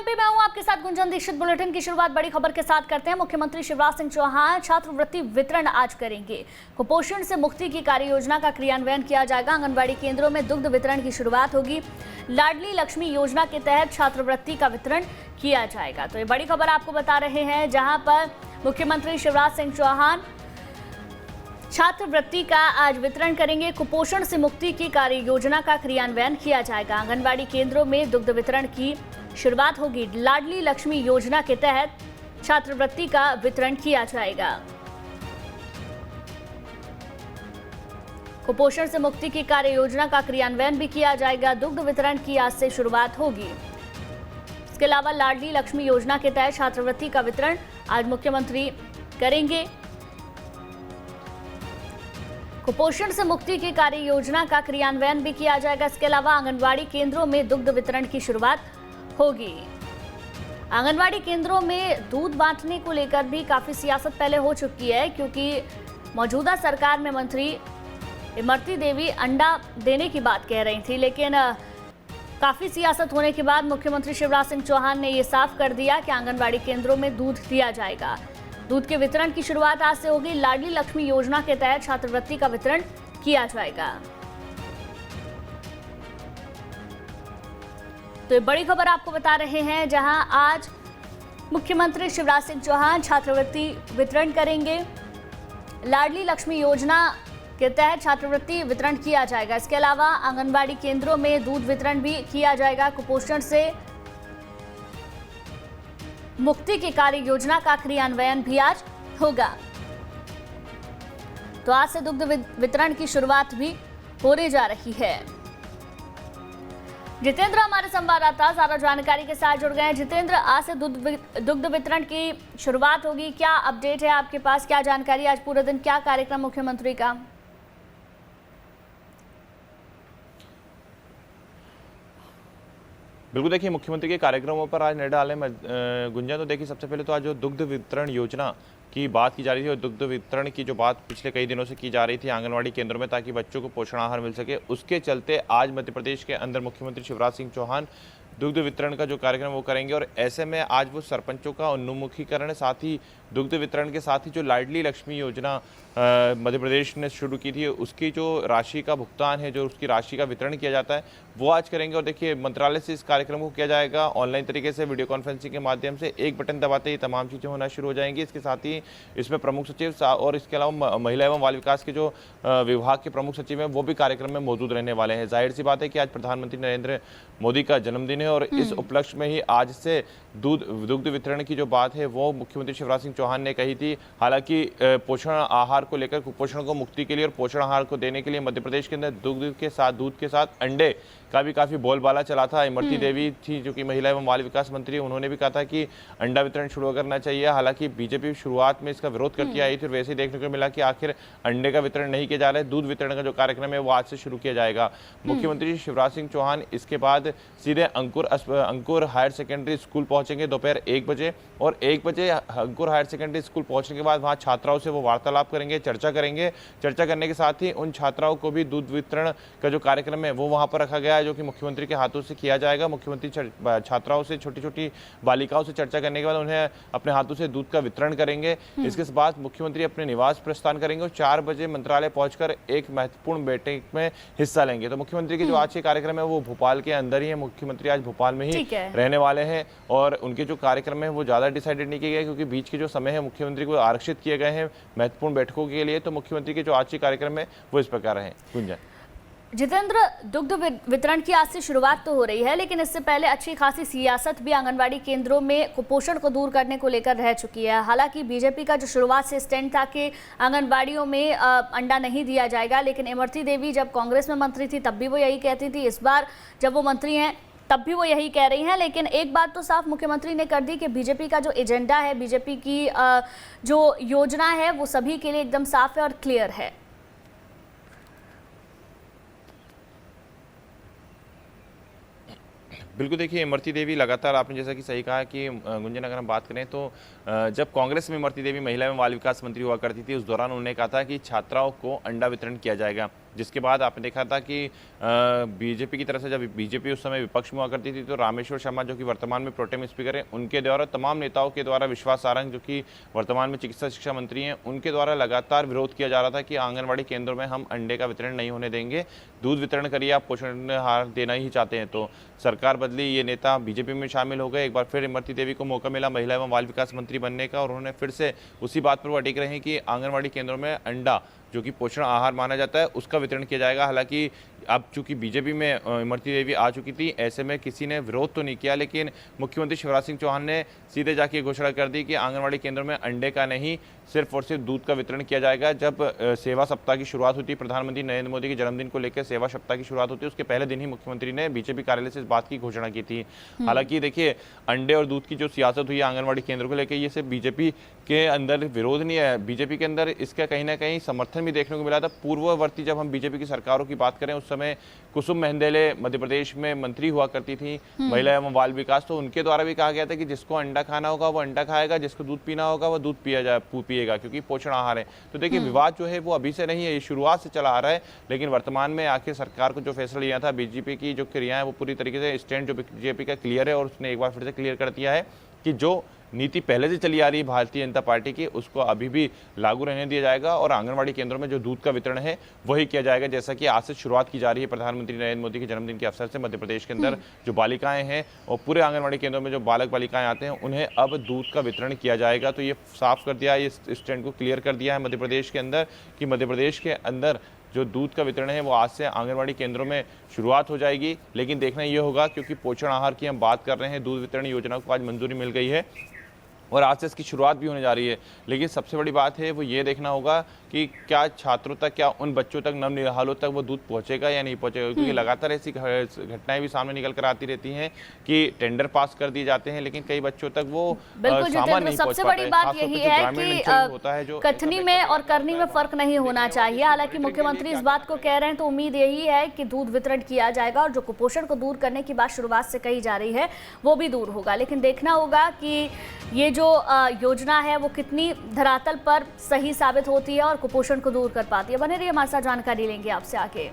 MP में हूं आपके साथ गुंजन दीक्षित। बुलेटिन की शुरुआत बड़ी खबर के साथ करते हैं। मुख्यमंत्री शिवराज सिंह चौहान छात्रवृत्ति वितरण आज करेंगे। कुपोषण से मुक्ति की कार्य योजना का क्रियान्वयन किया जाएगा। आंगनबाड़ी केंद्रों में दुग्ध वितरण की शुरुआत होगी। लाडली लक्ष्मी योजना के तहत छात्रवृत्ति का वितरण किया जाएगा। तो ये बड़ी खबर आपको बता रहे हैं, जहां पर मुख्यमंत्री शिवराज सिंह चौहान छात्रवृत्ति का आज वितरण करेंगे। कुपोषण से मुक्ति की कार्य योजना का क्रियान्वयन किया जाएगा। आंगनबाड़ी केंद्रों में दुग्ध वितरण की शुरुआत होगी। लाडली लक्ष्मी योजना के तहत छात्रवृत्ति का वितरण किया जाएगा। कुपोषण से मुक्ति की कार्य योजना का क्रियान्वयन भी किया जाएगा। दुग्ध वितरण की आज से शुरुआत होगी। इसके अलावा लाडली लक्ष्मी योजना के तहत छात्रवृत्ति का वितरण आज मुख्यमंत्री करेंगे। कुपोषण से मुक्ति की कार्य योजना का क्रियान्वयन भी किया जाएगा। इसके अलावा आंगनबाड़ी केंद्रों में दुग्ध वितरण की शुरुआत होगी। आंगनबाड़ी केंद्रों में दूध बांटने को लेकर भी काफी सियासत पहले हो चुकी है, क्योंकि मौजूदा सरकार में मंत्री इमरती देवी अंडा देने की बात कह रही थी, लेकिन काफी सियासत होने के बाद मुख्यमंत्री शिवराज सिंह चौहान ने ये साफ कर दिया कि आंगनबाड़ी केंद्रों में दूध दिया जाएगा। दूध के वितरण की शुरुआत आज से होगी। लाडली लक्ष्मी योजना के तहत छात्रवृत्ति का वितरण किया जाएगा। तो ये बड़ी खबर आपको बता रहे हैं, जहां आज मुख्यमंत्री शिवराज सिंह चौहान छात्रवृत्ति वितरण करेंगे। लाडली लक्ष्मी योजना के तहत छात्रवृत्ति वितरण किया जाएगा। इसके अलावा आंगनबाड़ी केंद्रों में दूध वितरण भी किया जाएगा। कुपोषण से मुक्ति की कार्य योजना का क्रियान्वयन भी आज होगा। तो आज से दुग्ध वितरण की शुरुआत भी होने जा रही है। जितेंद्र हमारे संवाददाता ज्यादा जानकारी के साथ जुड़ गए हैं। जितेंद्र, आज से दुग्ध वितरण की शुरुआत होगी, क्या अपडेट है आपके पास, क्या जानकारी? आज पूरे दिन क्या कार्यक्रम मुख्यमंत्री का? बिल्कुल, देखिए मुख्यमंत्री के कार्यक्रमों पर आज नजर डालें गुंजन। तो देखिए सबसे पहले तो आज जो दुग्ध वितरण योजना की बात की जा रही थी और दुग्ध वितरण की जो बात पिछले कई दिनों से की जा रही थी आंगनवाड़ी केंद्रों में, ताकि बच्चों को पोषण आहार मिल सके, उसके चलते आज मध्य प्रदेश के अंदर मुख्यमंत्री शिवराज सिंह चौहान दुग्ध वितरण का जो कार्यक्रम वो करेंगे। और ऐसे में आज वो सरपंचों का उन्मुखीकरण, साथ ही दुग्ध वितरण के साथ ही जो लाडली लक्ष्मी योजना मध्य प्रदेश ने शुरू की थी, उसकी जो राशि का भुगतान है, जो उसकी राशि का वितरण किया जाता है, वो आज करेंगे। और देखिए मंत्रालय से इस कार्यक्रम को किया जाएगा ऑनलाइन तरीके से, वीडियो कॉन्फ्रेंसिंग के माध्यम से। एक बटन दबाते ही तमाम चीज़ें होना शुरू हो जाएंगी। इसके साथ ही इसमें प्रमुख सचिव और इसके अलावा महिला एवं बाल विकास के जो विभाग के प्रमुख सचिव हैं, वो भी कार्यक्रम में मौजूद रहने वाले हैं। जाहिर सी बात है कि आज प्रधानमंत्री नरेंद्र मोदी का जन्मदिन है और इस उपलक्ष्य में ही आज से दुग्ध वितरण की जो बात है वो मुख्यमंत्री शिवराज सिंह चौहान ने कही थी। हालांकि पोषण आहार को लेकर, कुपोषण को मुक्ति के लिए और पोषण आहार को देने के लिए मध्य प्रदेश के अंदर दूध के साथ अंडे का भी काफी बोलबाला चला था। इमरती देवी थी जो कि महिला एवं बाल विकास मंत्री, उन्होंने भी कहा था कि अंडा वितरण शुरू करना चाहिए। हालांकि बीजेपी शुरुआत में इसका विरोध करती आई थी, वैसे ही देखने को मिला कि आखिर अंडे का वितरण नहीं किया जा रहा है। दूध वितरण का जो कार्यक्रम है वो आज से शुरू किया जाएगा। मुख्यमंत्री शिवराज सिंह चौहान इसके बाद सीधे अंकुर हायर सेकेंडरी स्कूल पहुंचेंगे दोपहर 1 बजे, और 1 बजे अंकुर हायर सेकेंडरी स्कूल पहुंचने के बाद वहां छात्राओं से वो वार्तालाप करेंगे, चर्चा करेंगे। चर्चा करने के साथ ही उन छात्राओं को भी दूध वितरण का जो कार्यक्रम है वो वहां पर रखा गया है, जो कि मुख्यमंत्री के हाथों से किया जाएगा। मुख्यमंत्री छात्राओं से, छोटी छोटी बालिकाओं से चर्चा करने के बाद उन्हें अपने हाथों से दूध का वितरण करेंगे। इसके बाद मुख्यमंत्री अपने निवास प्रस्थान करेंगे और 4 बजे मंत्रालय पहुंचकर एक महत्वपूर्ण बैठक में हिस्सा लेंगे। तो मुख्यमंत्री के जो आज के कार्यक्रम है वो भोपाल के अंदर ही है। मुख्यमंत्री आज भोपाल में ही रहने वाले हैं और उनके जो कार्यक्रम है वो ज्यादा डिसाइडेड नहीं किए गए, क्योंकि बीच के जो समय है मुख्यमंत्री को आरक्षित किए गए हैं महत्वपूर्ण बैठकों के लिए। तो मुख्यमंत्री के जो आज के कार्यक्रम है वो इस प्रकार है। गुंजन। जितेंद्र, दुग्ध वितरण की आज से शुरुआत तो हो रही है, लेकिन इससे पहले अच्छी खासी सियासत भी आंगनबाड़ी केंद्रों में कुपोषण को दूर करने को लेकर रह चुकी है। हालांकि बीजेपी का जो शुरुआत से स्टैंड था कि आंगनबाड़ियों में अंडा नहीं दिया जाएगा, लेकिन इमरती देवी जब कांग्रेस में मंत्री थी तब भी वो यही कहती थी। इस बार जब वो मंत्री हैं तब भी वो यही कह रही हैं। लेकिन एक बात तो साफ मुख्यमंत्री ने कर दी कि बीजेपी का जो एजेंडा है, बीजेपी की जो योजना है वो सभी के लिए एकदम साफ है और क्लियर है। बिल्कुल, देखिए इमरती देवी लगातार, आपने जैसा कि सही कहा कि गुंजन, अगर हम बात करें तो जब कांग्रेस में इमरती देवी महिला एवं बाल विकास मंत्री हुआ करती थी, उस दौरान उन्होंने कहा था कि छात्राओं को अंडा वितरण किया जाएगा। जिसके बाद आपने देखा था कि बीजेपी की तरफ से, जब बीजेपी उस समय विपक्ष में हुआ करती थी, तो रामेश्वर शर्मा जो कि वर्तमान में प्रोटेम स्पीकर हैं, उनके द्वारा तमाम नेताओं के द्वारा, विश्वास सारंग जो कि वर्तमान में चिकित्सा शिक्षा मंत्री हैं, उनके द्वारा लगातार विरोध किया जा रहा था कि आंगनबाड़ी केंद्रों में हम अंडे का वितरण नहीं होने देंगे, दूध वितरण करिए, आप पोषण आहार देना ही चाहते हैं। तो सरकार बदली, ये नेता बीजेपी में शामिल हो गए, एक बार फिर इमरती देवी को मौका मिला महिला एवं बाल विकास मंत्री बनने का, और उन्होंने फिर से उसी बात पर वो अटिक रहे हैं कि आंगनबाड़ी केंद्रों में अंडा जो कि पोषण आहार माना जाता है उसका वितरण किया जाएगा। हालांकि अब चूंकि बीजेपी में इमरती देवी आ चुकी थी, ऐसे में किसी ने विरोध तो नहीं किया, लेकिन मुख्यमंत्री शिवराज सिंह चौहान ने सीधे जाके घोषणा कर दी कि आंगनबाड़ी केंद्रों में अंडे का नहीं, सिर्फ और सिर्फ दूध का वितरण किया जाएगा। जब सेवा सप्ताह की शुरुआत होती है, प्रधानमंत्री नरेंद्र मोदी के जन्मदिन को लेकर सेवा सप्ताह की शुरुआत होती है, उसके पहले दिन ही मुख्यमंत्री ने बीजेपी कार्यालय से इस बात की घोषणा की थी। हालांकि देखिए, अंडे और दूध की जो सियासत हुई है आंगनबाड़ी केंद्रों को लेकर, ये सिर्फ बीजेपी के अंदर विरोध नहीं है, बीजेपी के अंदर इसका कहीं ना कहीं समर्थन भी देखने को मिला था। पूर्ववर्ती जब हम बीजेपी की सरकारों की बात करें, उस समय कुसुम मेहंदेले मध्य प्रदेश में मंत्री हुआ करती थी, महिला एवं बाल विकास, तो उनके द्वारा भी कहा गया था कि जिसको अंडा खाना होगा वो अंडा खाएगा, जिसको दूध पीना होगा वो दूध पिएगा, क्योंकि पोषण आहार है। तो देखिए, विवाद जो है वो अभी से नहीं है, ये शुरुआत से चला आ रहा है, लेकिन वर्तमान में आखिर सरकार को जो फैसला लिया था, बीजेपी की जो क्रिया है वो पूरी तरीके से स्टैंड जो बीजेपी का क्लियर है, और उसने एक बार फिर से क्लियर कर दिया है कि जो नीति पहले से चली आ रही है भारतीय जनता पार्टी की, उसको अभी भी लागू रहने दिया जाएगा, और आंगनबाड़ी केंद्रों में जो दूध का वितरण है वही किया जाएगा, जैसा कि आज से शुरुआत की जा रही है प्रधानमंत्री नरेंद्र मोदी के जन्मदिन के अवसर से। मध्य प्रदेश के अंदर जो बालिकाएं हैं और पूरे आंगनबाड़ी केंद्रों में जो बालक बालिकाएं आते हैं, उन्हें अब दूध का वितरण किया जाएगा। तो ये साफ कर दिया है, इस स्टैंड को क्लियर कर दिया है मध्य प्रदेश के अंदर कि मध्य प्रदेश के अंदर जो दूध का वितरण है वो आज से आंगनबाड़ी केंद्रों में शुरुआत हो जाएगी। लेकिन देखना ये होगा, क्योंकि पोषण आहार की हम बात कर रहे हैं, दूध वितरण योजना को आज मंजूरी मिल गई है और आज से इसकी शुरुआत भी होने जा रही है, लेकिन सबसे बड़ी बात है वो ये देखना होगा कि क्या छात्रों तक, क्या उन बच्चों तक, नवनिहालों तक वो दूध पहुंचेगा या नहीं पहुंचेगा, क्योंकि लगातार ऐसी घटनाएं भी सामने निकल कर आती रहती हैं कि टेंडर पास कर दिए जाते हैं, लेकिन कई बच्चों तक वो सामान नहीं पहुंच पाता है। सबसे बड़ी बात यही है कि कथनी में और करनी में फर्क नहीं होना चाहिए। हालांकि मुख्यमंत्री इस बात को कह रहे हैं, तो उम्मीद यही है कि दूध वितरण किया जाएगा और जो कुपोषण को दूर करने की बात शुरुआत से कही जा रही है वो भी दूर होगा। लेकिन देखना होगा कि ये जो योजना है वो कितनी धरातल पर सही साबित होती है और कुपोषण को दूर कर पाती है। बने रहिए, हमारे साथ जानकारी लेंगे आपसे आगे।